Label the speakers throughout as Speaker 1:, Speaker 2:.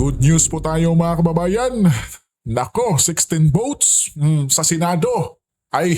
Speaker 1: Good news po tayo mga kababayan. Nako, 16 votes sa Senado. Ay,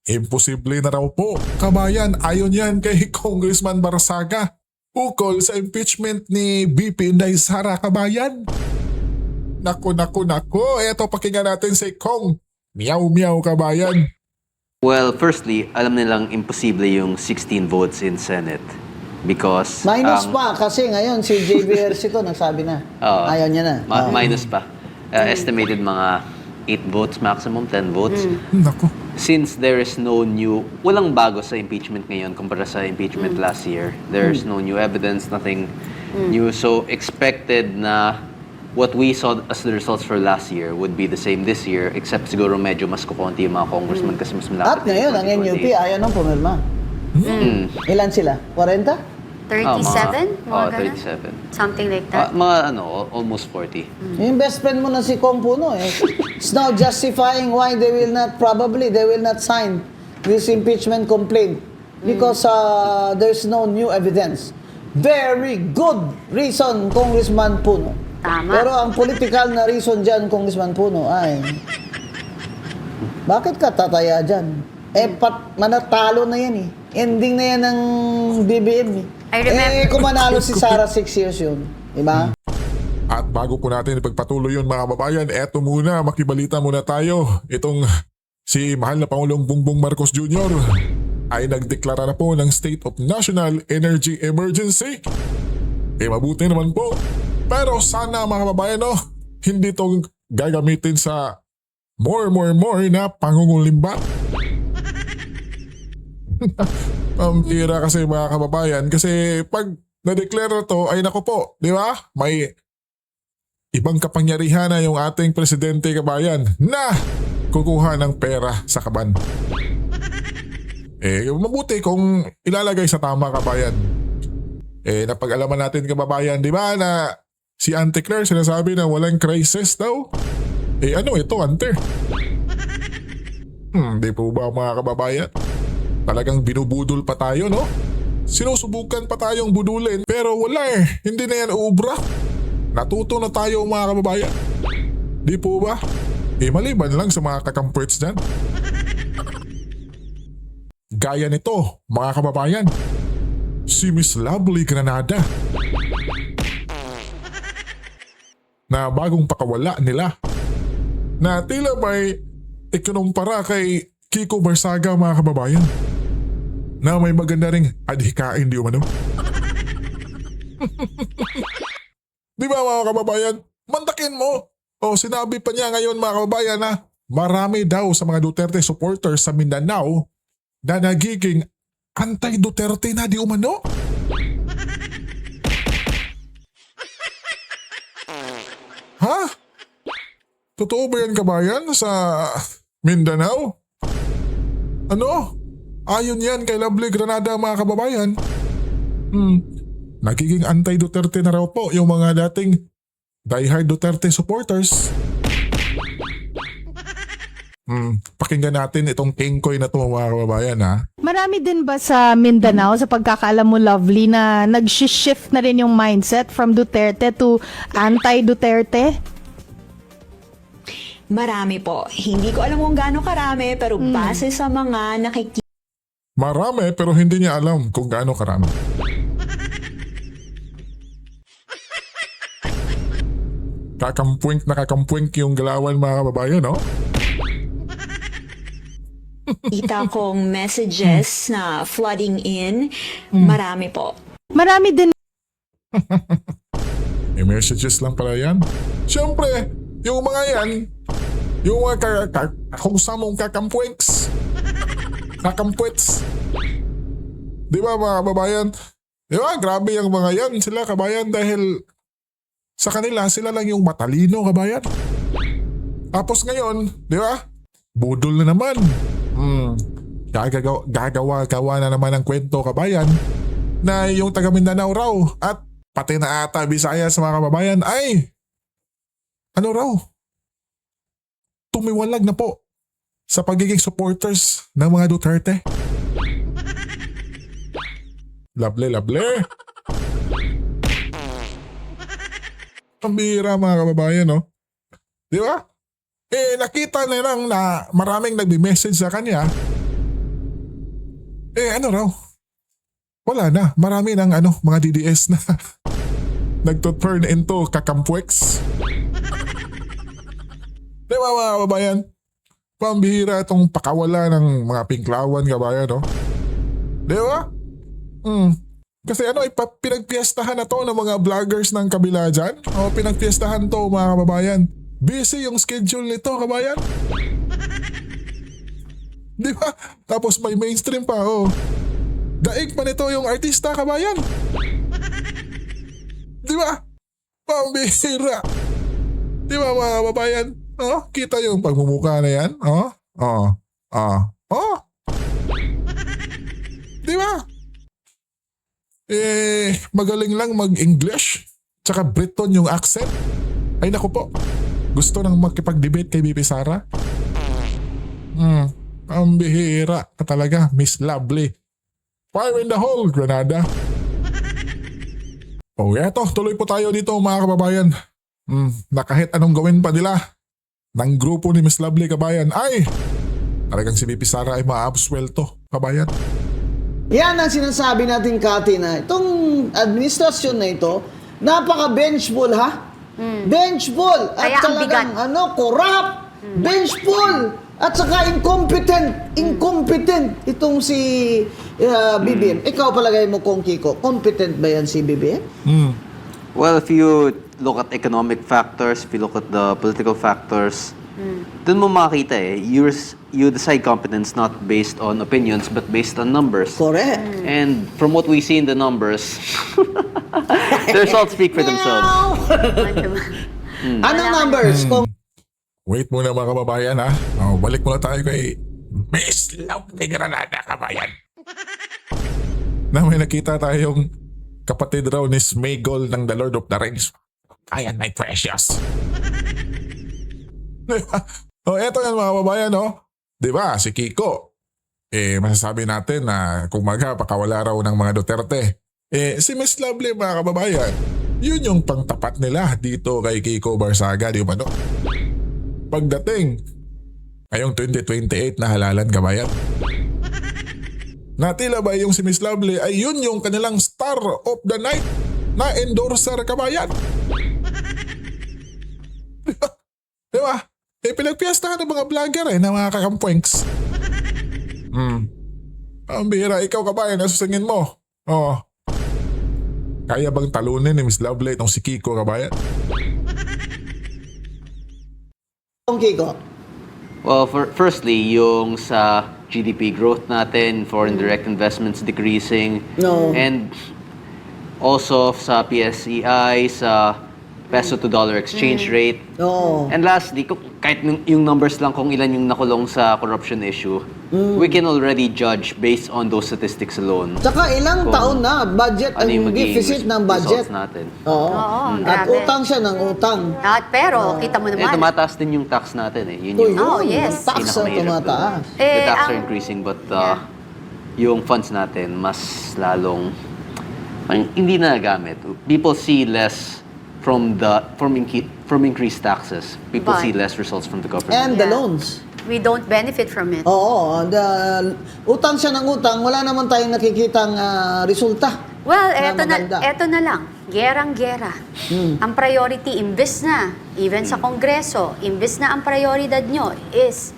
Speaker 1: imposible na raw po. Kabayan, ayon yan kay Congressman Barsaga. Ukol sa impeachment ni BP Inday Sara, kabayan. Nako. Eto, pakinggan natin si Kong. Meow, kabayan.
Speaker 2: Well, firstly, alam nilang imposible yung 16 votes in Senate because
Speaker 3: Minus pa kasi ngayon si JBRC to nagsabi na. Ayaw niya na.
Speaker 2: minus pa. Estimated mga 8 votes maximum, 10 votes.
Speaker 1: Nako.
Speaker 2: Since there is no new, walang bago sa impeachment ngayon kumpara sa impeachment last year. There's no new evidence, nothing new. So expected na what we saw as the results for last year would be the same this year, except siguro medyo mas kukunti yung mga congressman kasi mas malapit.
Speaker 3: At ngayon ang NUP ayaw nang pumirma. Ilan sila? 40?
Speaker 4: 37? Mga ganun?
Speaker 2: 37.
Speaker 4: Something like that.
Speaker 2: Mga almost 40.
Speaker 3: Yung best friend mo na si Kong Puno it's now justifying why they will not sign this impeachment complaint because there's no new evidence. Very good reason, Congressman Puno.
Speaker 4: Tama.
Speaker 3: Pero ang political na reason dyan, Congressman Puno, ay bakit ka tataya dyan? Manatalo na yan eh. Ending na yan ng BBM eh.
Speaker 4: I remember.
Speaker 3: Kung manalo si Sara 6 years yun. Diba?
Speaker 1: At bago po natin ipagpatuloy yun mga kababayan, eto muna, makibalita muna tayo. Itong si mahal na Pangulong Bongbong Marcos Jr. ay nagdeklara na po ng State of National Energy Emergency. Mabuti naman po. Pero sana mga kababayan, hindi itong gagamitin sa more na pangungulimbat. Ang tira kasi mga kababayan, kasi pag na-declare to ay nako po, di ba? May ibang kapangyarihan na yung ating presidente, kabayan, na kukuha ng pera sa kaban. Mabuti kung ilalagay sa tama, kabayan. Napag-alaman natin, kababayan, di ba, na si Auntie Claire sinasabi na walang crisis daw. Ano ito, Auntie? Di po ba mga kababayan? Talagang binubudol pa tayo, no? Sinusubukan pa tayong budulin, pero wala hindi na yan uubra. Natuto na tayo mga kababayan. Di po ba? Maliban lang sa mga kakampuits dyan. Gaya nito, mga kababayan. Si Miss Lovely Granada. Na bagong pakawala nila. Na tila may ikunumpara kay Kiko Barsaga, mga kababayan. Na may maganda ring adhikain di umano. Di ba mga kababayan? Mandakin mo. Sinabi pa niya ngayon mga kababayan na marami daw sa mga Duterte supporters sa Mindanao na nagiging anti-Duterte na di umano. Ha? Totoo ba yan, kabayan, sa Mindanao? Ano? Ayon yan kay Lovely Granada, mga kababayan. Nagiging anti-Duterte na raw po yung mga dating diehard Duterte supporters. Pakinggan natin itong kingkoy na to, mga kababayan, ha?
Speaker 5: Marami din ba sa Mindanao, sa pagkakaalam mo, Lovely, na nag-shift na rin yung mindset from Duterte to anti-Duterte?
Speaker 6: Marami po. Hindi ko alam kung gaano karami, pero base sa mga nakikita
Speaker 1: Marami pero hindi niya alam kung gaano karami. Kakampuink yung galawan, mga kababayan, no?
Speaker 6: kong messages na flooding in, marami po.
Speaker 5: Marami din.
Speaker 1: May messages lang pala yan. Siyempre, yung mga yan, yung mga kung sa mong kakampuinks. Kakampuits. Di ba mga kababayan? Di ba? Grabe yung mga yan sila, kabayan, dahil sa kanila sila lang yung matalino, kabayan. Tapos ngayon, di ba? Budol na naman. Gagawa na naman ng kwento, kabayan, na yung taga Mindanao raw at pati na ata Visayas, mga kababayan, ay ano raw? Tumiwalag na po sa pagiging supporters ng mga Duterte. Lovely. Pambihira mga kababayan, no? Di ba? Nakita na lang na maraming nagbi-message sa kanya. Ano raw? Wala na. Marami ng mga DDS na nagto-turn into kakampwex. Di ba mga kababayan? Pambihira itong pakawala ng mga pinklawan, kabayan, no? Di ba? Kasi pinagpiestahan na to ng mga vloggers ng kabila dyan. Pinagpiestahan to mga kababayan. Busy yung schedule nito, kabayan. Di ba? Tapos may mainstream pa, Daig pa nito yung artista, kabayan. Di ba? Pambihira. Di ba mga kababayan? Kita yung pagmumukha na yan? Di ba? Magaling lang mag-English. Tsaka Briton yung accent. Ay naku po. Gusto nang makipag-debate kay BP Sara? Ang bihira ka talaga, Miss Lovely. Fire in the hole, Granada. Eto, tuloy po tayo dito mga kababayan. Na kahit anong gawin pa nila ng grupo ni Miss Lovely, kabayan, ay talagang si BP Sara ay maabswelto, kabayan.
Speaker 3: Yan ang sinasabi natin, Kati, na itong administrasyon na ito, napaka-benchful, ha? Benchful! At
Speaker 4: Kaya ang
Speaker 3: talagang,
Speaker 4: bigat.
Speaker 3: corrupt! Benchful! At saka incompetent itong si BBM. Ikaw palagay mo, Kong Kiko, competent ba yan si BBM?
Speaker 2: Well, if you look at economic factors, if you look at the political factors, dun mo makakita you decide competence not based on opinions but based on numbers.
Speaker 3: Correct.
Speaker 2: And from what we see in the numbers, the results speak for themselves.
Speaker 3: Anong numbers? Kung
Speaker 1: Wait muna mga kababayan, ha? Balik muna tayo kay Miss Lovely Granada, kabayan. Na may nakita tayong kapatid raw ni Smeagol ng The Lord of the Rings. Ayan, my precious. Diba? Eto yan mga kababayan, Diba, si Kiko. Masasabi natin na kung pakawala raw ng mga Duterte. Si Miss Lovely mga kababayan, yun yung pangtapat nila dito kay Kiko Barsaga, di ba, no? Pagdating ngayong 2028 na halalan, kabayan. Natila ba yung si Miss Lovely ay yun yung kanilang star of the night na endorser, kabayan? Diba? Pinagpiestahan ng mga vlogger na mga kakampwengs. Ang bihira, ikaw kabayan, nasusingin mo. Kaya bang talunin ni Miss Lovely itong si Kiko, kabayan?
Speaker 3: Kong Kiko.
Speaker 2: Well, firstly, yung sa GDP growth natin, foreign direct investments decreasing,
Speaker 3: No.
Speaker 2: and also sa PSEI, sa peso to dollar exchange rate.
Speaker 3: Oo.
Speaker 2: And lastly, kahit yung numbers lang kung ilan yung nakulong sa corruption issue, we can already judge based on those statistics alone.
Speaker 3: Tsaka ilang
Speaker 2: Kung
Speaker 3: taon na budget
Speaker 2: ano yung
Speaker 3: ang
Speaker 2: magiging
Speaker 3: deficit ng budget.
Speaker 2: results natin.
Speaker 3: Oo.
Speaker 4: Oo,
Speaker 3: At
Speaker 4: grabe.
Speaker 3: utang siya ng utang.
Speaker 4: Pero, kita mo naman.
Speaker 2: Tumataas din yung tax natin eh. Yun
Speaker 3: Uy,
Speaker 2: yung
Speaker 4: Oh, yes.
Speaker 3: Ang tax na
Speaker 2: pinakamahirap
Speaker 3: tumataas.
Speaker 2: doon. The tax are
Speaker 4: ang-
Speaker 2: increasing but yung funds natin mas lalong hindi na nagamit. People see less from increased taxes. People
Speaker 4: But-
Speaker 2: see less results from the government.
Speaker 3: And the
Speaker 4: Yeah.
Speaker 3: loans.
Speaker 4: We don't benefit from it.
Speaker 3: Oo. Utang siya ng utang, wala naman tayong nakikitang resulta.
Speaker 4: Well,
Speaker 3: na
Speaker 4: eto
Speaker 3: maganda.
Speaker 4: na lang. Gerang-gera. Ang priority, imbes na, even sa Kongreso, imbes na ang prioridad nyo is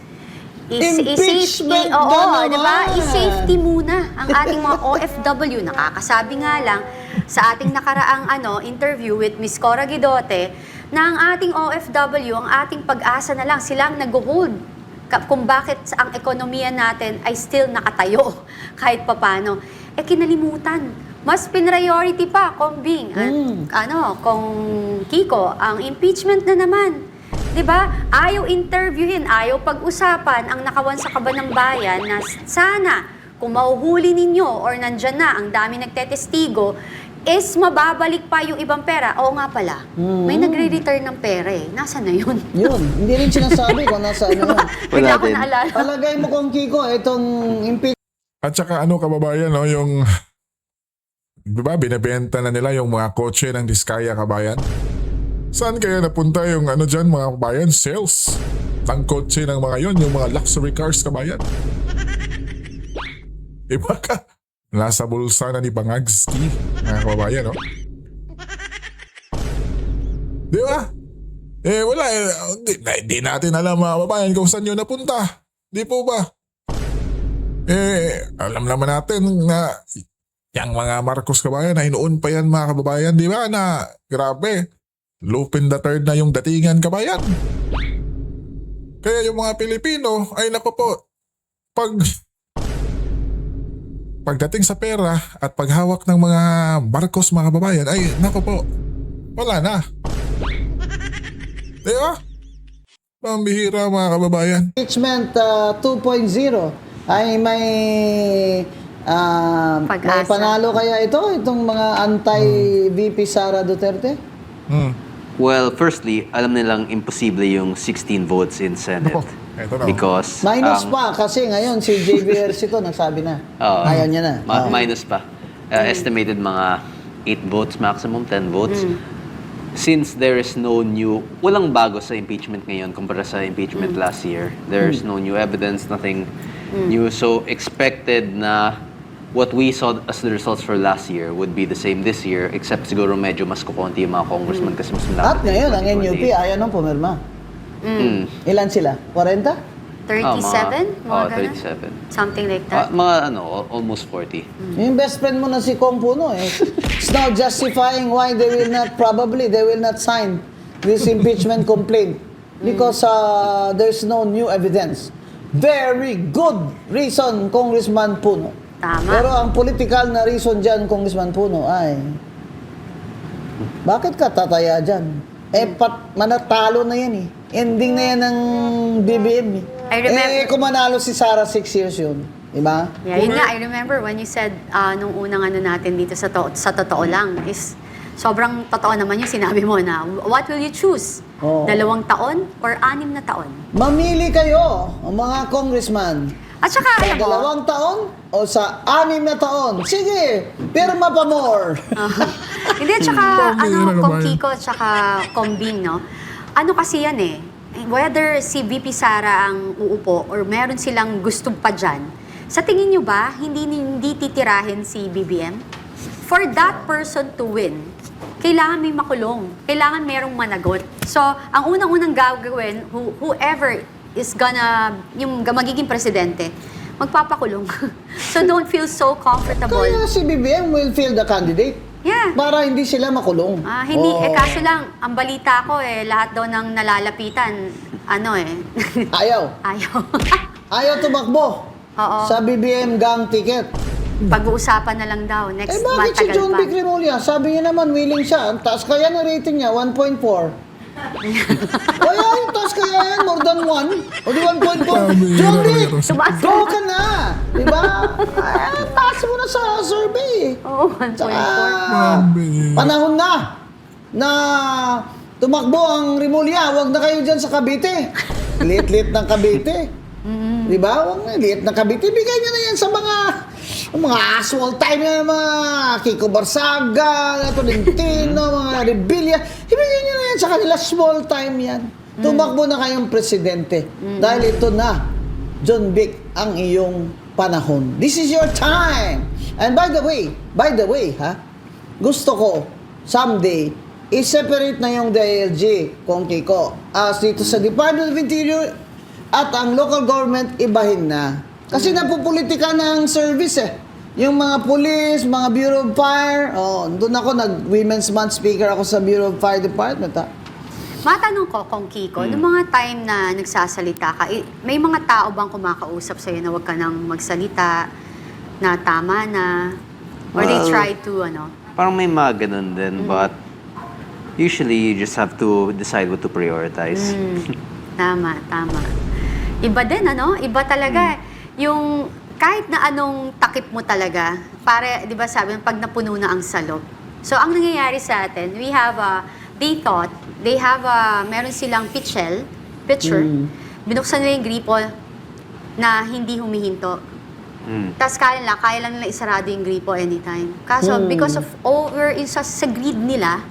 Speaker 3: Impeachment
Speaker 4: oo,
Speaker 3: na
Speaker 4: di ba?
Speaker 3: naman.
Speaker 4: I-safety muna ang ating mga OFW. Nakakasabi nga lang sa ating nakaraang interview with Miss Cora Guidote na ang ating OFW, ang ating pag-asa na lang, silang nag-hold kung bakit ang ekonomiya natin ay still nakatayo kahit papano. Kinalimutan. Mas priority pa, Kong Bing, Kong Kiko, ang impeachment na naman. 'Di ba? Ayaw interviewin, ayaw pag-usapan ang nakawan sa kaban ng bayan na sana kung mahuhuli ninyo or nandyan na ang dami nagtetestigo, is mababalik pa yung ibang pera. Oo nga pala, may nagre-return ng pera eh. Nasaan na yun?
Speaker 3: Yun. Hindi rin sinasabi kung nasa ano yun.
Speaker 4: Bigla ako
Speaker 2: din.
Speaker 4: naalala.
Speaker 3: Palagay mo, Kong Kiko, itong impeachment
Speaker 1: At saka kababayan, yung diba, binebenta na nila yung mga kotse ng Diskaya, kabayan. Saan kaya napunta yung ano dyan mga kabayan? Sales ng kotse ng mga yon, yung mga luxury cars kabayan. Iba ka. Nasa bulsa na ni Bangagski, mga kababayan, no? Di ba? Wala di natin alam mga kababayan kung saan yun napunta. Di po ba? Alam naman natin na yung mga Marcos kabayan ay noon pa yan mga kababayan, di ba? Na grabe, Lupin the Third na yung datingan kabayan. Kaya yung mga Pilipino ay naku po, pagdating sa pera at paghawak ng mga Marcos mga kababayan ay naku po, wala na. Di ba? Pambihira mga kababayan.
Speaker 3: Impeachment 2.0 ay may
Speaker 4: Pag-asa.
Speaker 3: panalo kaya itong mga anti-VP Sara Duterte?
Speaker 2: Well, firstly, alam nilang imposible yung 16 votes in Senate.
Speaker 1: Nako, eto na.
Speaker 2: Because
Speaker 3: Minus
Speaker 2: ang-
Speaker 3: pa kasi ngayon si JB Ercito nagsabi na.
Speaker 2: Oo.
Speaker 3: Ayaw niya na. Oo.
Speaker 2: Minus pa. Estimated mga 8 votes maximum, 10 votes. Since there is no new, walang bago sa impeachment ngayon kumpara sa impeachment last year. There's no new evidence, nothing new. So expected na what we saw as the results for last year would be the same this year, except siguro medyo mas kukunti yung mga congressman kasi mas malapit.
Speaker 3: At ngayon ang
Speaker 2: 2028.
Speaker 3: NUP ayaw nang pumirma. Ilan sila? 40?
Speaker 4: 37? Mga ganun?
Speaker 2: 37.
Speaker 4: Something like that.
Speaker 2: Mga almost 40.
Speaker 3: Yung best friend mo na si Kong Puno it's now justifying why they will not sign this impeachment complaint because there's no new evidence. Very good reason, Congressman Puno.
Speaker 4: Tama.
Speaker 3: Pero ang political na reason dyan, Congressman Puno, ay bakit ka tataya dyan? Manatalo na yan eh. Ending na yan ng BBM eh.
Speaker 4: I remember-
Speaker 3: kung manalo si Sara 6 years yun. Diba?
Speaker 4: Yeah, yun nga, I remember when you said nung unang ano natin dito sa totoo lang is sobrang totoo naman yung sinabi mo na what will you choose?
Speaker 3: Oo.
Speaker 4: 2 taon or 6 na taon?
Speaker 3: Mamili kayo, mga congressman.
Speaker 4: At saka
Speaker 3: Sa
Speaker 4: alam mo,
Speaker 3: 2 taon o sa 6 na taon. Sige, pirma pa more.
Speaker 4: hindi, at saka
Speaker 1: Pambihira ka
Speaker 4: Kong
Speaker 1: ba yan?
Speaker 4: Kiko at saka Kong Bing, no? Ano kasi yan eh, whether si VP Sara ang uupo or meron silang gustong pa dyan, sa tingin nyo ba, hindi titirahin si BBM? For that person to win, kailangan may makulong. Kailangan merong managot. So, ang unang-unang gagawin, whoever is yung magiging presidente, magpapakulong. So, don't feel so comfortable.
Speaker 3: Kaya si BBM will fill the candidate.
Speaker 4: Yeah.
Speaker 3: Para hindi sila makulong.
Speaker 4: Hindi,
Speaker 3: Oo.
Speaker 4: kaso lang, ang balita ko lahat daw ng nalalapitan,
Speaker 3: Ayaw.
Speaker 4: ayaw.
Speaker 3: Ayaw tumakbo.
Speaker 4: Oo.
Speaker 3: Sa BBM gang ticket.
Speaker 4: Pag-uusapan na lang daw, next
Speaker 3: Bakit si
Speaker 4: matagal
Speaker 3: John
Speaker 4: pa.
Speaker 3: Vic Remulla? Sabi niya naman, willing siya. Ang taas kaya na rating niya, 1.4. Kaya yung taas kaya yan, more than 1. O di 1.4. John Vic,
Speaker 4: Tumaas
Speaker 3: go ka na. Diba? Ay, taas mo na sa survey.
Speaker 4: Oo, 1.4.
Speaker 3: Panahon na tumakbo ang Remulla. Huwag na kayo dyan sa Cavite. Liit-liit ng Cavite. Di ba? Huwag na, liit ng Cavite. Bigay nyo na yan sa mga aswal time na mga Kiko Barsaga, Tolentino, mga Rebilla. Ibigay nyo na yan sa kanila. Small time yan. Tumakbo na kayong presidente. Dahil ito na, John Vic, ang iyong panahon. This is your time. And by the way, gusto ko someday i-separate na yung DILG, Kong Kiko. As dito sa Department of Interior at ang local government ibahin na. Kasi napupolitika na ang service eh. Yung mga police, mga Bureau of Fire, doon ako nag-Women's Month speaker ako sa Bureau of Fire Department ha.
Speaker 4: Matanong ko, Kong Kiko, noong mga time na nagsasalita ka, may mga tao bang kumakausap sa'yo na huwag ka nang magsalita, na tama na, or they
Speaker 2: Well,
Speaker 4: try to,
Speaker 2: Parang may mga ganun din, but usually you just have to decide what to prioritize.
Speaker 4: Tama. Iba din, Iba talaga. Yung kahit na anong takip mo talaga, di ba sabi, pag napuno na ang salop. So, ang nangyayari sa atin, meron silang pitcher, binuksan nila yung gripo na hindi humihinto. Tapos kaya lang nila isarado yung gripo anytime. Kaso, because of sa greed nila,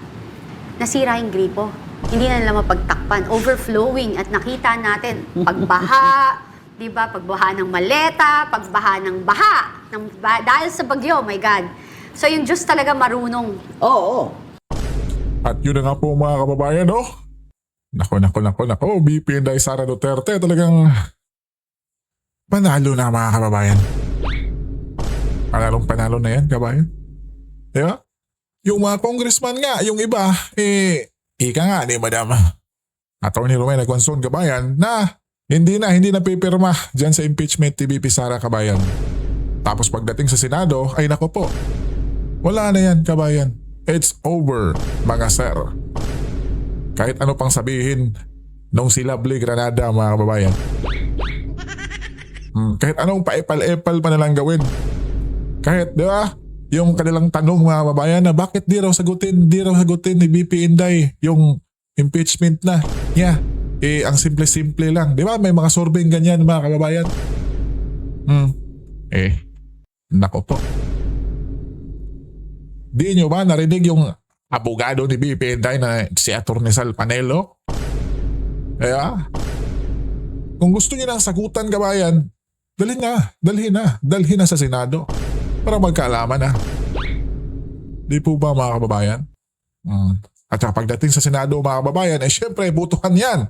Speaker 4: nasira yung gripo. hindi na nila mapagtakpan. Overflowing at nakita natin pagbaha, di ba? Pagbaha ng maleta, pagbaha ng baha. Dahil sa bagyo, my God. So yung Diyos talaga marunong.
Speaker 3: Oo.
Speaker 1: At yun na nga po mga kababayan, no? Nako, BP Inday Sara Duterte talagang panalo na mga kababayan. Panalo na yan, kabayan. Diba? Yung mga congressman nga, yung iba, ika nga ni Madam Atty. Rowena Gonzon, kabayan, na hindi na pipirma dyan sa impeachment ni BP Sara, kabayan. Tapos pagdating sa Senado, ay nako po, wala na yan, kabayan. It's over, mga sir. Kahit ano pang sabihin nung si Lovely Granada, mga kababayan. Kahit anong paepal-epal pa nalang gawin. Kahit, di ba, yung kanilang tanong, mga kababayan, na bakit di raw sagutin ni BP Inday yung impeachment na niya. Ang simple-simple lang. Di ba, may mga sorbeng ganyan, mga kababayan. Nako po. Di nyo ba narinig yung abogado ni BP Inday na si Atty. Sal Panelo? Kung gusto niyo ng sagutan, kabayan, dalhin na sa Senado para magkaalaman na. Di po ba, mga kababayan? At saka pagdating sa Senado, mga kababayan, syempre butuhan yan.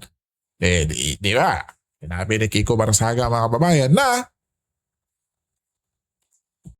Speaker 1: Di ba? Sinabi ni Kiko Barsaga, mga kababayan, na